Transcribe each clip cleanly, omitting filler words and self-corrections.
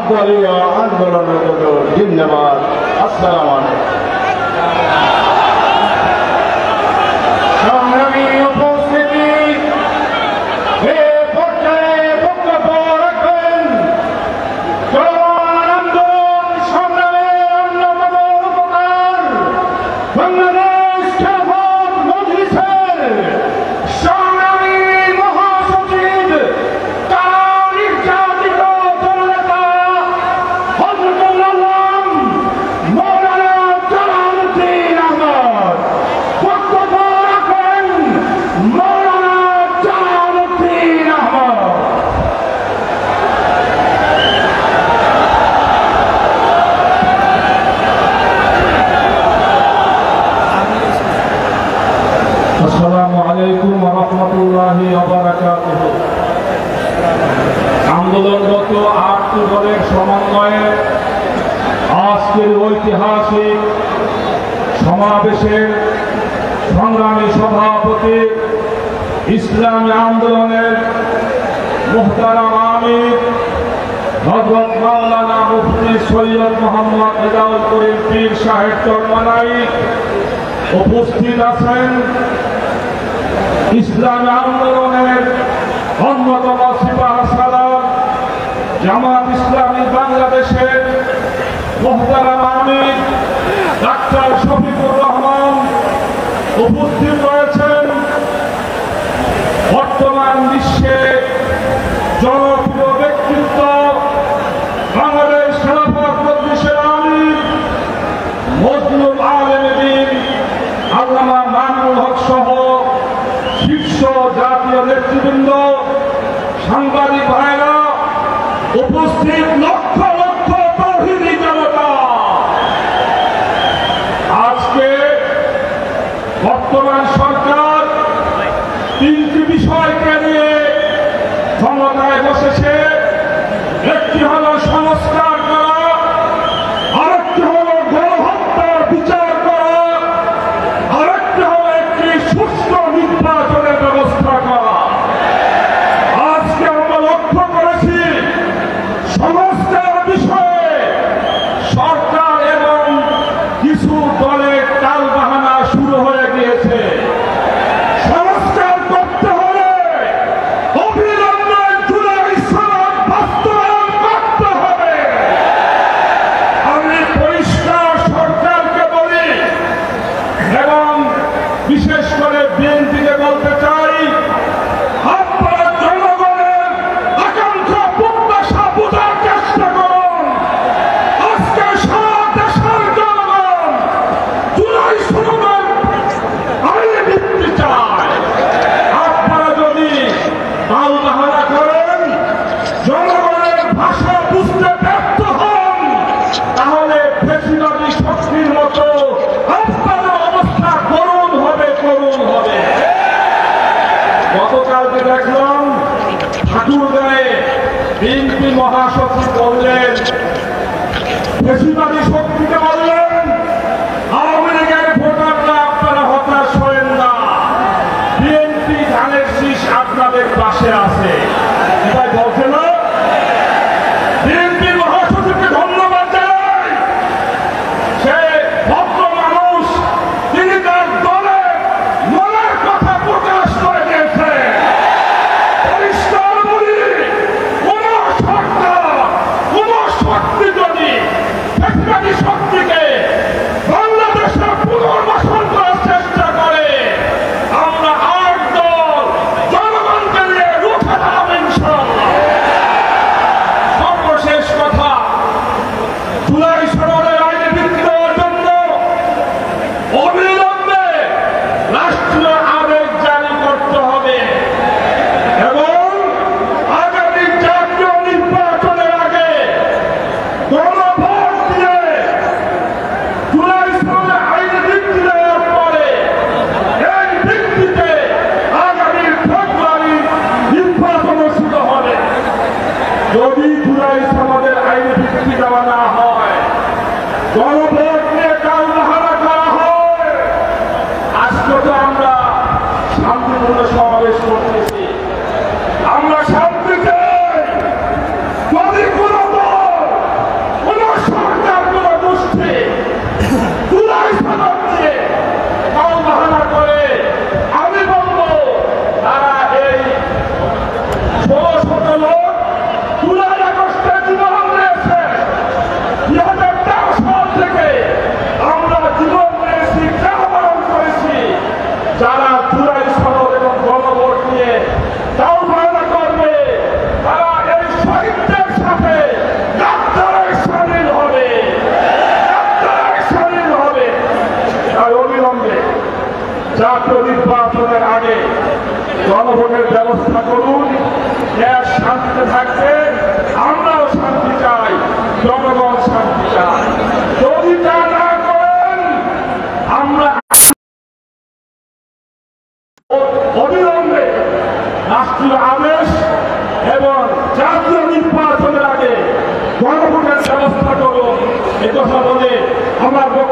দলীয় আন্দোলনরত জিন্দাবাদ। আসসালামু আলাইকুম। সংগ্রামী উপস্থিতি, এ পর্যায়ে বক্তব্য রাখবেন চলমান আন্দোলন সংগ্রামের অন্যতম রূপকার বাংলাদেশ খেলাফত মজলিসের সংগ্রামী মহাসচিব, তারা নির্যাতিত জননেতা হযরতুল আল্লাম মৌলানা জালালউদ্দিন আহমদ। বক্তব্য রাখবেন মৌলানা জালালউদ্দিন আহমদ। আসসালামু আলাইকুম ওয়া রাহমাতুল্লাহি ওয়া বারাকাতুহু। আন্দোলনরত ৮টি দলের সমন্বয়ে আজকের ঐতিহাসিক সমাবেশের সংগ্রামী সভাপতি, ইসলামী আন্দোলনের মুহতারাম আমির হযরত মাওলানা মুফতি সৈয়দ মোহাম্মদ রেজাউল করিম পীর সাহেব চরমনাই, উপস্থিত আছেন ইসলামী আন্দোলনের অন্যতম সিপাহ সালার জামাত ইসলামী বাংলাদেশের মুহতারাম আমির ডাক্তার শফিকুর রহমান, উপস্থিত রয়েছেন বর্তমান বিশ্বে জনপ্রিয় ব্যক্তিত্ব বাংলাদেশ খেলাফত মজলিসের আমির মজলুম আলেম দ্বীন আল্লামা মামুনুল হক সহ শীর্ষ জাতীয় নেতৃবৃন্দ, সাংবাদিক ভাইরা, উপস্থিত লক্ষ লক্ষ তৌহিদি জনতা। আজকে বর্তমান সরকার 3টি বিষয়কে নিয়ে ক্ষমতায় বসেছে। একটি হল সংস্কার করা, আরেকটি হল গণহত্যার বিচার করা, আরেকটি হল একটি সুষ্ঠু নির্বাচনের ব্যবস্থা করা। আজকে আমরা লক্ষ্য করেছি সংস্কার বিষয়ে সরকার এবং কিছু দলের টালবাহানা শুরু হয়ে গিয়েছে। সংস্কার করতে হলে অবিলম্বে জুলাই সনদ বাস্তবায়ন করতে হবে। আমি পরিষ্কার সরকারকে বলি এবং বিশেষ করে বিএনপিকে বলতে চাই, আপনারা জনগণের আকাঙ্ক্ষা প্রত্যাশা বোঝার চেষ্টা করুন। আজকে সারা দেশের জনগণ জুলাই সনদের আইনে ভিত্তি চায়। আপনারা যদি টালবাহানা করেন, জনগণের ভাষা বুঝতে ব্যর্থ হন, তাহলে ফ্যাসিবাদী শক্তির মতো আপনাদের অবস্থা করুণ হবে, করুণ হবে। গতকালকে দেখলাম ঠাকুরগাঁয়ে বিএনপি মহাসচিব বললেন, ফ্যাসিবাদী শক্তিকে বললেন, আওয়ামী লীগের ভোটাররা আপনারা হতাশ হবেন না, বিএনপি ধানের শীষ আপনাদের পাশে আছে। এটাই বলছে না? বিএনপি মহাসচিবকে ধন্যবাদ জানাই। সে ভদ্র মানুষ, তিনি তার দলের মনের কথা প্রকাশ করে দিয়েছে। পরিষ্কার বলি, কোন সরকার, কোন শক্তি যদি ফ্যাসিবাদী শক্তিকে বাংলাদেশে পুনর্বাসন করার চেষ্টা করে, আমরা 8 দল জনগণকে নিয়ে রুখে দাঁড়াবো ইনশাআল্লাহ। সর্বশেষ কথা, জুলাই সনদের আইনে ভিত্তি দেওয়ার জন্য অবিলম্বে রাষ্ট্রীয় আদেশ জারি করতে হবে এবং আগামী জাতীয় নির্বাচনের আগে গণভোট দিয়ে জুলাই সনদের আইনে ভিত্তি দেওয়ার পরে এই ভিত্তিতে আগামী ফেব্রুয়ারি নির্বাচন অনুষ্ঠিত হবে। যদি জুলাই সনদের আইনে ভিত্তি দেওয়া না হয়, গণভোট নিয়ে টালবাহানা করা হয়, আজকে তো আমরা শান্তিপূর্ণ সমাবেশ করতেছি, আমরা শান্তি চাই। যদি কোনো দল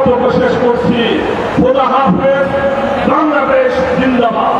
বক্তব্য শেষ করছি। খোদা হাফেজ। বাংলাদেশ জিন্দাবাদ।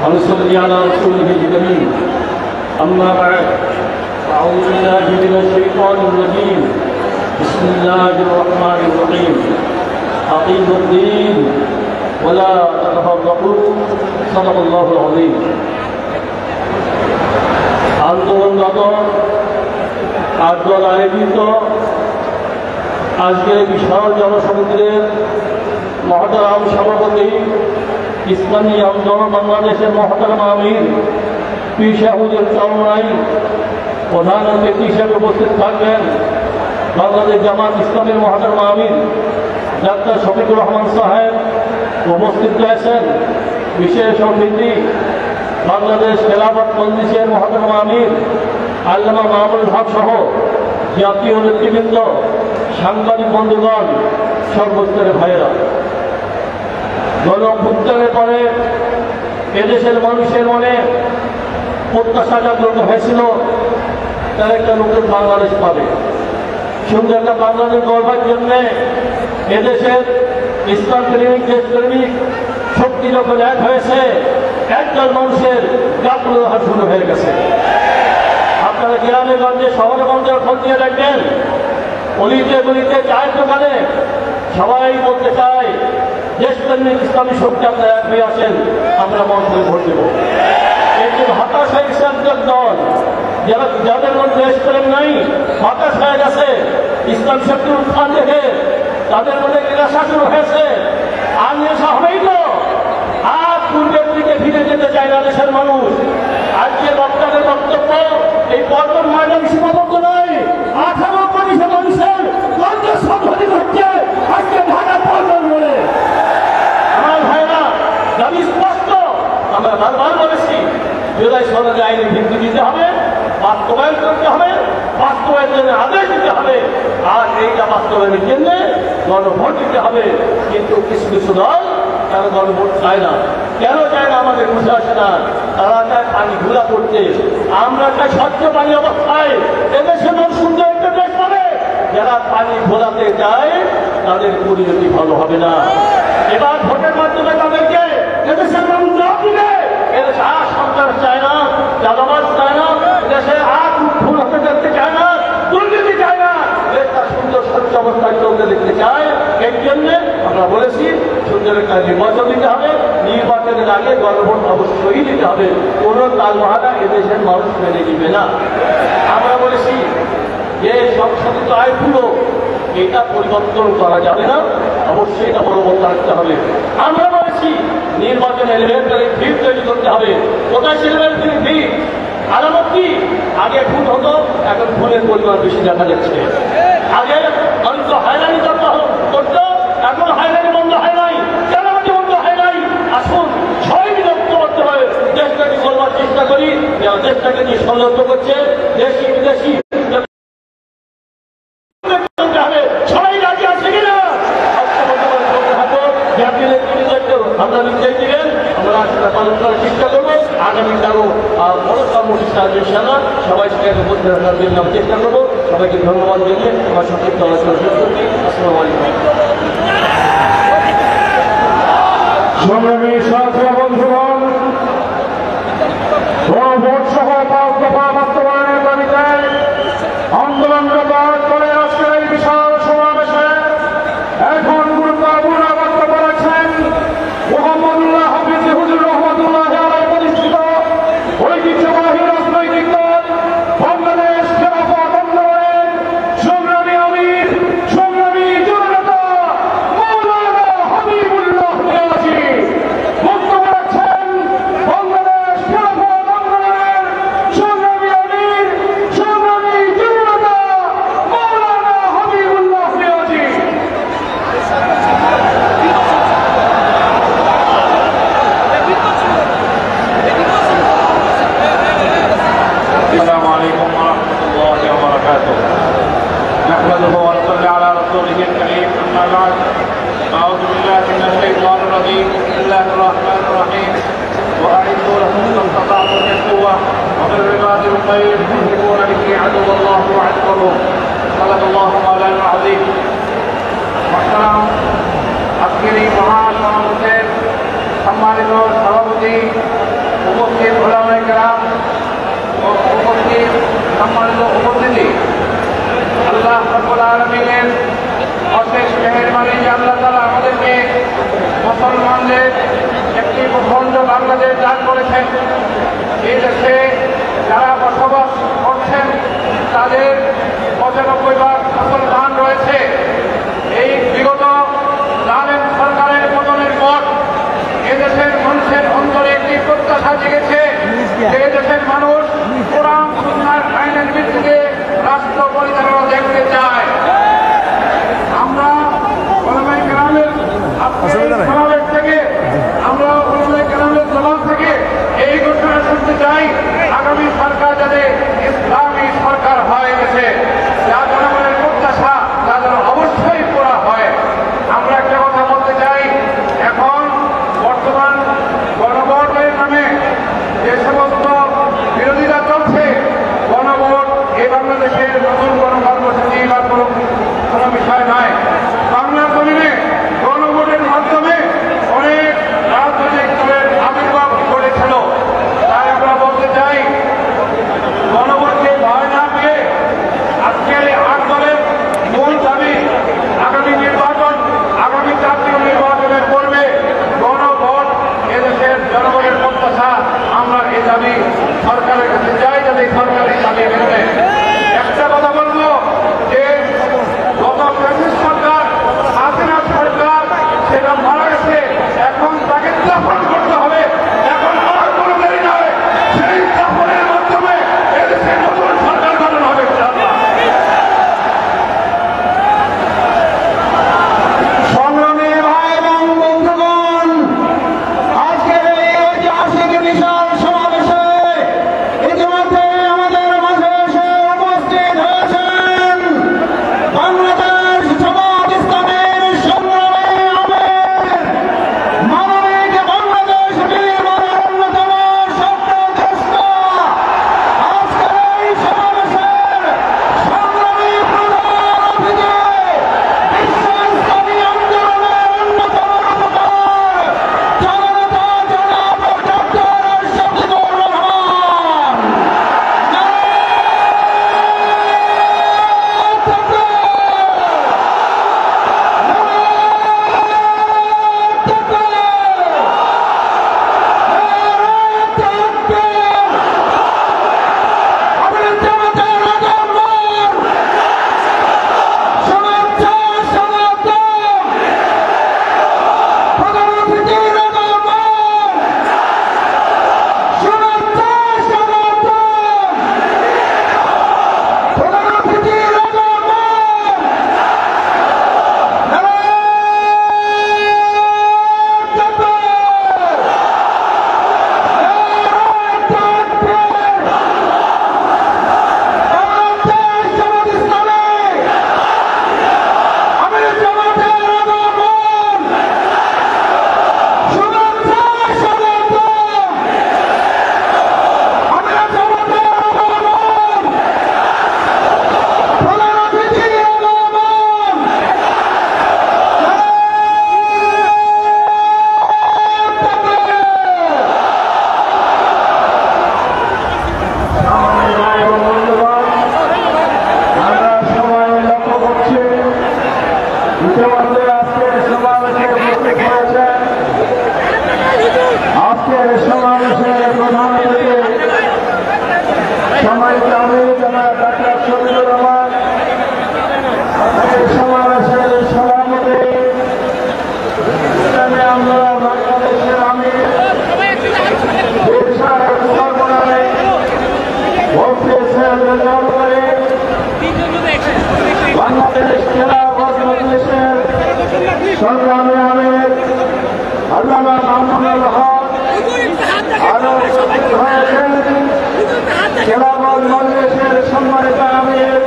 ونصلي على رسوله الكريم أما بعد أعوذ بالله من الشيطان الرجيم بسم الله الرحمن الرحيم أقيموا الدين ولا تتفرقوا صدق الله العظيم আন্দোলনরত আন্দোলন আয়োজিত আজকের বিশাল জনসমুদ্রের মহতারাম সভাপতি ইসলামী আন্দোলন বাংলাদেশের মহতারাম আমির পীর শাহুজুর চরমাই প্রধান অতিথি হিসেবে উপস্থিত থাকবেন বাংলাদেশ জামাত ইসলামের মহতারাম আমির ডাক্তার শফিকুর রহমান সাহেব উপস্থিত রয়েছেন বিশেষ অতিথি বাংলাদেশ খেলাফত মজলিসের মহতারাম আমির আল্লামা মাহমুদ হক সহ জাতীয় নেতৃবৃন্দ, সাংবাদিক বন্ধুগণ, সর্বস্তরের ভাইয়েরা, গণঅভ্যুত্থানের পরে এদেশের মানুষের মনে প্রত্যাশা জাগ্রত হয়েছিল তার একটা নতুন বাংলাদেশ পাবে, সুন্দর একটা বাংলাদেশ গড়বার জন্য এদেশের ইসলাম প্রেমিক, দেশপ্রেমিক শক্তি যখন এক হয়েছে, একজন মানুষের জাগ্রত হওয়া শুরু হয়ে গেছে। আপনারা গ্রামে গঞ্জে শহরে গঞ্জে খোঁজ দিয়ে দেখবেন, অলিতে গলিতে চায়ের দোকানে সবাই বলতে চায় দেশপ্রেমিক ইসলামী শক্তি আপনারা এক হয়ে আসেন, আমরা মন করে ভোট দেব। একজন হতাশ হয়ে গেছে একজন দল, যাদের মধ্যে দেশপ্রেম নাই, হতাশ হয়ে গেছে ইসলাম শক্তির উত্থান দেখে, তাদের মধ্যে নিরাশা শুরু হয়েছে। আর নিরাশা হবেই তো, আর পূর্বের দিকে ফিরে যেতে চায় না দেশের মানুষ। আজকে বক্তাদের বক্তব্য এই পর্বত ময়দান সীমাবদ্ধ নয়, 18 কোটি মানুষের সংহতি হচ্ছে আজকে ঢাকা পর্বত বলে। আমার ভাইরা, দাবি স্পষ্ট, আমরা বারবার বলেছি জুলাই সনদে আইনের ভিত্তি দিতে হবে, বাস্তবায়ন করতে হবে, বাস্তবায়নের আদেশ দিতে হবে, আর এইটা বাস্তবায়নের জন্য গণভোট দিতে হবে। কিন্তু কিছু কিছু দল তারা গণভোট চায় না। কেন চায় না আমাদের বুঝে আসে না। তারা চায় পানি ঘোলা করতে, আমরা চাই স্বচ্ছ পানি অবস্থায় এদেশের মানুষ সুন্দর একটা দেশ পাবে। যারা পানি ঘোলাতে চায় তাদের পরিণতি ভালো হবে না। এবার ভোটের মাধ্যমে তাদেরকে এদেশের মানুষ জবাব দিবে। এদেশে আর সন্ত্রাস চায় না, চাঁদাবাজ চায় না, এদেশে আর খুন হতে দেখতে চায় না, দুর্নীতি চায় না, দেশটা সুন্দর স্বচ্ছ অবস্থায় চলতে দেখতে চায়। এর জন্য আমরা বলেছি সুন্দর একটা নির্বাচন দিতে হবে, নির্বাচনের আগে গণভোট অবশ্যই দিতে হবে। কোন তালবাহারা এদেশের মানুষ মেনে নিবে না। আমরা বলেছি যে সংশোধিত আইনগুলো এটা পরিবর্তন করা যাবে না, অবশ্যই এটা বলবৎ রাখতে হবে। আমরা বলেছি নির্বাচন এলিমেন্টারি ভিড় তৈরি করতে হবে। কোথায় এলিমেন্টারি ভিড়? আলামত কি? আগে ফুল হতো, এখন ফুলের পরিমাণ বেশি দেখা যাচ্ছে। আগে মানুষ হায়রানি করতো, এখন হায়রানি বন্ধ হয় নাই, চালাবাজি বন্ধ হয় নাই। আসুন সবাই মিলে ঐক্যবদ্ধ হয়ে দেশটাকে করবার চেষ্টা করি। দেশটাকে যে ষড়যন্ত্র করছে দেশি বিদেশি সবাই রাজি আছে কিনা আমরা নির্দেশ দিলেন, আমরা সেটা পালন করার চেষ্টা করবো। আগামীকালও বড় কর্মসূচি আসবে ইনশাআল্লাহ, সবাই সেটাকে উপস্থিত রাখার জন্য চেষ্টা করবো। সবাইকে ধন্যবাদ জানিয়ে আমার সংক্ষিপ্ত আলোচনা শেষ করছি। আসসালামু আলাইকুম। সংগ্রামী সাথী বন্ধুগণ, গণভোট সহ 5 দফা বাস্তবায়নের দাবিতে আন্দোলনরত করে আজকের এই বিশাল সমাবেশে এখন গুরুত্বপূর্ণ نحمده ونصلي على رسوله الكريم أما بعد أعوذ بالله من الشيطان الرجيم بسم الله الرحمن الرحيم وأعدوا لهم ما استطعتم من قوة ومن رباط الخير ترهبون به عدو الله وعدوه صدق الله مولانا العظيم محترم আজকের এই মহাসমাবেশের সম্মানিত সভাপতি উপস্থিত ওলামায়ে কেরাম ও উপস্থিত সম্মানিত উপস্থিতি আল্লাহ রাব্বুল আলামিনের অশেষ মেহেরবানি যে আল্লাহ তাআলা আমাদেরকে মুসলমানদের একটি ভূখণ্ড বাংলাদেশ দান করেছেন। এই দেশে যারা বসবাস করছেন তাদের ৯৫% মুসলমান রয়েছে। এই বিগত জালেম সরকারের পতনের পর এদেশের মানুষের অন্তরে একটি প্রত্যাশা জেগেছে যে এদেশের মানুষ কোরআন সুন্নাহর আইনের ভিত্তিতে রাষ্ট্র পরিচালনা দেখতে চায়। আমরা ওলামায়ে কেরামের সমাবেশ থেকে আমরা ওলামায়ে কেরামের জবান থেকে এই ঘোষণা শুনতে চাই, আগামী সরকার যাতে ইসলামী সরকার হয়ে গেছে, যা জনগণের প্রত্যাশা তা যেন অবশ্যই পুরা হয়। আমরা একটা কথা বলতে চাই, এখন বর্তমান গণভোটের নামে যে সমস্ত বিরোধিতা চলছে, গণভোট এই বাংলাদেশের নতুন কোনো কর্মসূচি বা কোনো বিষয় নয়। বাংলা জমিনে গণভোটের মাধ্যমে অনেক রাজনৈতিক দলের আবির্ভাব ঘটেছিল। তাই আমরা বলতে চাই, গণভোটকে ভয় না পেয়ে আজকের ৮ দলের মূল দাবি আগামী নির্বাচন, আগামী জাতীয় নির্বাচনের পূর্বে গণভোট এদেশের জনগণের প্রত্যাশা। আমরা এই দাবি সরকারের কাছে চাই, যাতে সরকার এই দাবি মেনে। একটা কথা বলবো যে গত ফ্যাসিস্ট সরকার, হাসিনা সরকার, সেটা মারা গেছে, এখন তাকে দাফন করতে হবে। এখন আর কোনো দেরি নয়, সেই দাফনের মাধ্যমে এদেশে নতুন সরকার গঠন হবে। সংগ্রামী ভাই এবং বন্ধুগণ, আজকের এই ঐতিহাসিক বিশাল সমাবেশে ইতিমধ্যে আমাদের মাঝে এসে উপস্থিত হয়েছেন বাংলাদেশ জামাত ইসলামীর সংগ্রামী আমির, মানবিক বাংলাদেশ নির্মাণের অন্যতম স্বপ্নদ্রষ্টা, আজকের এই সমাবেশের সংগ্রামী প্রধান অতিথি, বিশ্ব ইসলামী আন্দোলনের অন্যতম রূপকার জননেতা জনাব ডক্টর শফিকুর রহমান। আজকের সমাবেশের প্রধান অতিথি সম্মানিত আমির জনাব ডক্টর শফিকুর রহমান, সমাবেশের সভাপতি ইসলামী আন্দোলন বাংলাদেশের আমির বাংলাদেশ খেলাফত মজলিসের সংগ্রামী আমির আল্লামা মামুনুল হক আরো উপস্থিত হয়েছেন, খেলাফত মজলিসের সম্মানিত আমির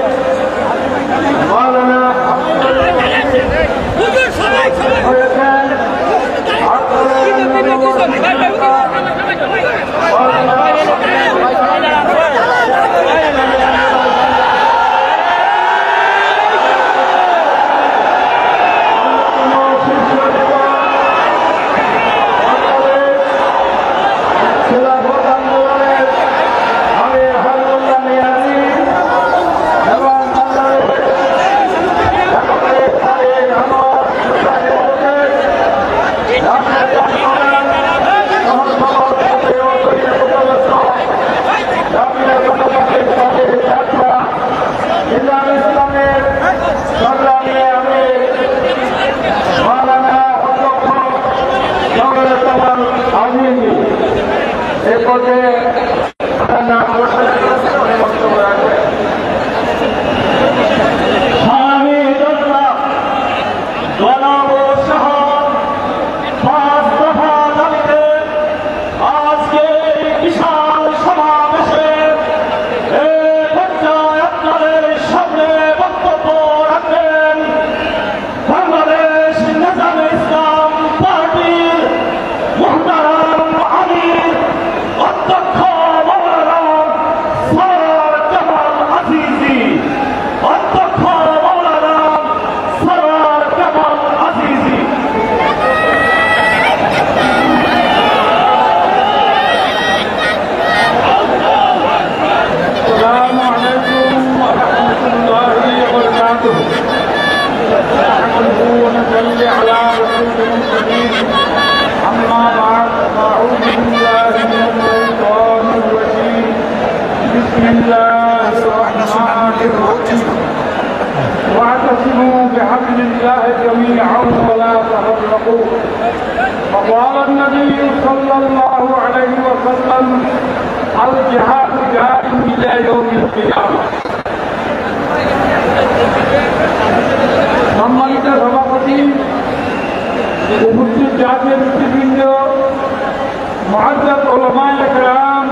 نستعينه نحمده ونصلي على رسوله الكريم أما بعد فأعوذ بالله من الشيطان الرجيم بسم الله الرحمن الرحيم واعتصموا بحبل الله جميعا ولا تفرقوا وقال النبي صلى الله عليه وسلم الجهاد دائم إلى يوم القيامة সম্মানিত সভাপতি উপস্থিত জাতীয় নেতৃবৃন্দ মুআজ্জাজ উলামায়ে কেরাম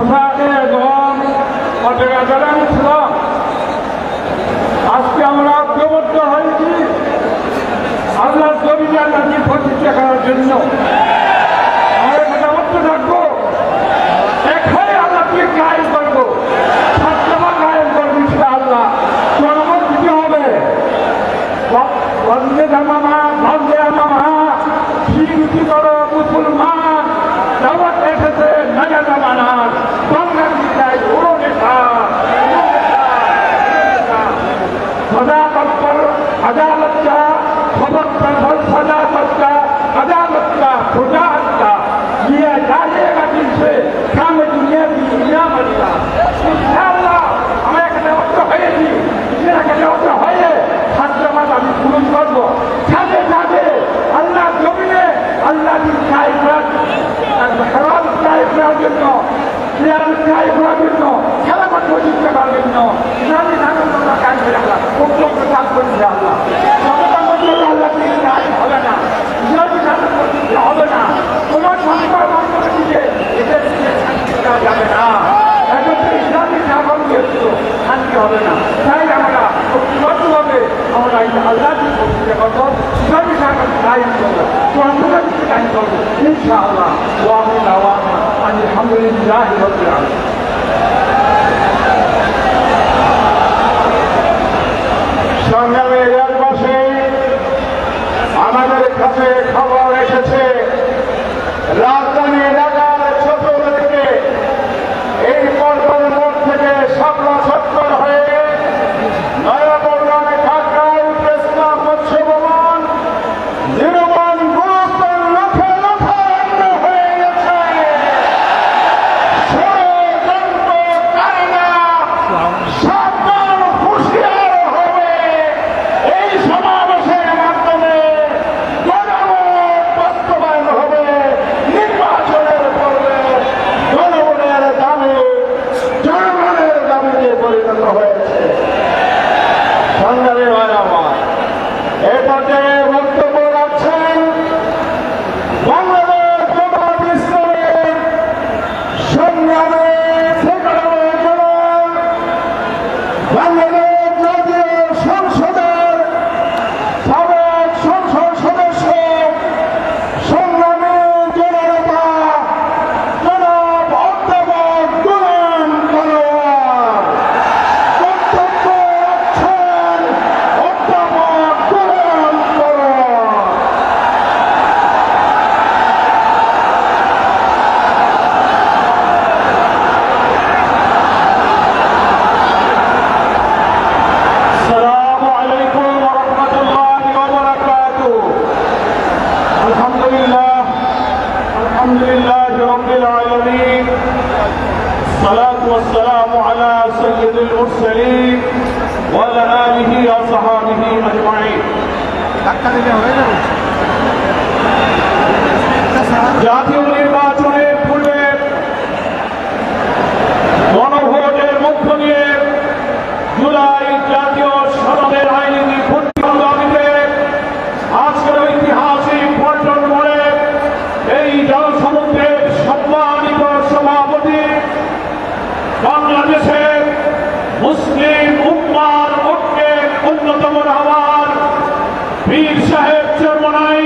মাশায়েখগণ ও যারা ইসলাম আজকে আমরা ঐক্যবদ্ধ হয়েছি আল্লাহর জমিনে আল্লাহকে প্রতিষ্ঠা করার জন্য আমরা ঐক্যবদ্ধ থাকবো এখানে আল্লাহকে কায়েম করবো ছাত্রবা কায়েম করবো ইনশাআল্লাহ জনগণ দিতে হবে বন্দে জামামা বন্দে আমামা স্বীকৃতি করো মুসলমান দাওয়াত এসেছে নয়া জামানার বাংলাদেশ বড় নেতা सदाकत पर अदालत का खबर पर सदाकत का अदालत का खुदात का ये जाएगा जिनसे काम दुनिया की दुनिया बनेगा इंशाअल्लाह हमें कहते वक्त है जी इसलिए कहते वक्त है छात्रमात আমি পূরণ করব সাথে সাথে আল্লাহ জমিনে আল্লাহ की কায়রাত হারাম কায়রাতের জন্য ইয়ার কায়রাতের জন্য খেলাফত প্রতিষ্ঠা করার জন্য ইসলামী শাসনতন্ত্র কায়েম করে আল্লাহ উদ্যোগ কাজ করছে আল্লাহ সমাজতন্ত্র আল্লাহ থেকে কাজ হবে না ইসলামী শাসন প্রতিষ্ঠা হবে না কোনো সংস্কার মাধ্যমে দিকে এদের দিকে শান্তি করা যাবে না এখন ইসলামী শাসন যেহেতু শান্তি হবে না তাই আমরা ঐক্যবদ্ধভাবে আমরা আল্লাহকে প্রতিষ্ঠা করবো ইসলামী শাসন কায়েম করবো কোরআনকে কায়েম করবো ইনশাআল্লাহ ওয়া আমিন দাওয়ানা আলহামদুলিল্লাহি রাব্বিল আলামিন সংগ্রামী এলাকাবাসী আমাদের কাছে খবর এসেছে রাজধানী এলাকার চতুর্দিকে এই পল্টন মোড় থেকে শাপলা চত্বর হয়ে নয়াপল্টনে ঢাকায় কৃষ্ণা মৎস্য ভবন নির্মাণ গুরুত্বের লক্ষ্যে লক্ষ্যান্য হয়ে গেছে ষড়যন্ত্রকারীরা সাবধান হুঁশিয়ার হবে এই সমাবেশের মাধ্যমে গণভোট বাস্তবায়ন হবে নির্বাচনের পূর্বে জনগণের দাবিতে পরিণত হয়েছে সংগ্রামী ভাই আমার এ পর্যায়ে বক্তব্য রাখছেন বাংলাদেশ জামাত ইসলামের সংগ্রামী সেক্রেটারি জেনারেল বাংলাদেশ জাতীয় সংসদের সাবেক সংসদ সদস্য সংগ্রামী জননেতা জনাব অধ্যাপক গোলাম কালোয়ার বক্তব্য রাখছেন অধ্যাপক গোলাম কালোয়ার السلام عليكم ورحمة الله وبركاته الحمد لله رب العالمين الصلاة والسلام على سيد المرسلين وعلى آله وصحبه أجمعين জাতীয় নির্বাচনের পূর্বে গণভোটের মধ্য দিয়ে জুলাই জাতীয় সনদের আইনি ভোটের দাবিতে আজকের ঐতিহাসিক পল্টন মোড়ে এই জনসমুদ্রের সম্মানিত সভাপতি বাংলাদেশের মুসলিম উম্মার ঐক্যের অন্যতম রাহবার পীর সাহেব চরমনাই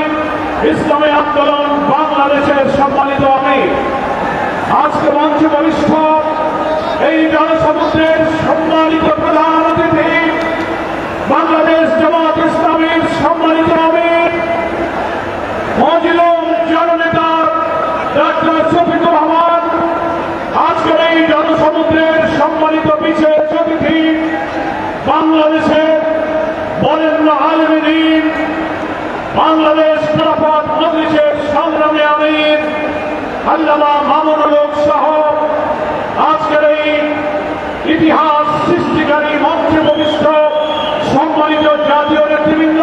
ইসলামী আন্দোলন বাংলাদেশের সম্মানিত আমির আজকে মঞ্চে বরিষ্ঠ এই জনসমুদ্রের সম্মানিত প্রধান অতিথি বাংলাদেশ জামাত ইসলামীর সম্মানিত আমির মজলুম জননেতা ডক্টর শফিকুর রহমান আজকের এই জনসমুদ্রের সম্মানিত বিশেষ অতিথি বাংলাদেশের বরেণ্য আলেমে দ্বীন, বাংলাদেশ খেলাফত মজলিসের সংগ্রামী আমির আল্লামা মামুনুল হক সহ আজকের এই ইতিহাস সৃষ্টিকারী মঞ্চে উপবিষ্ট সম্মানিত জাতীয় নেতৃবৃন্দ,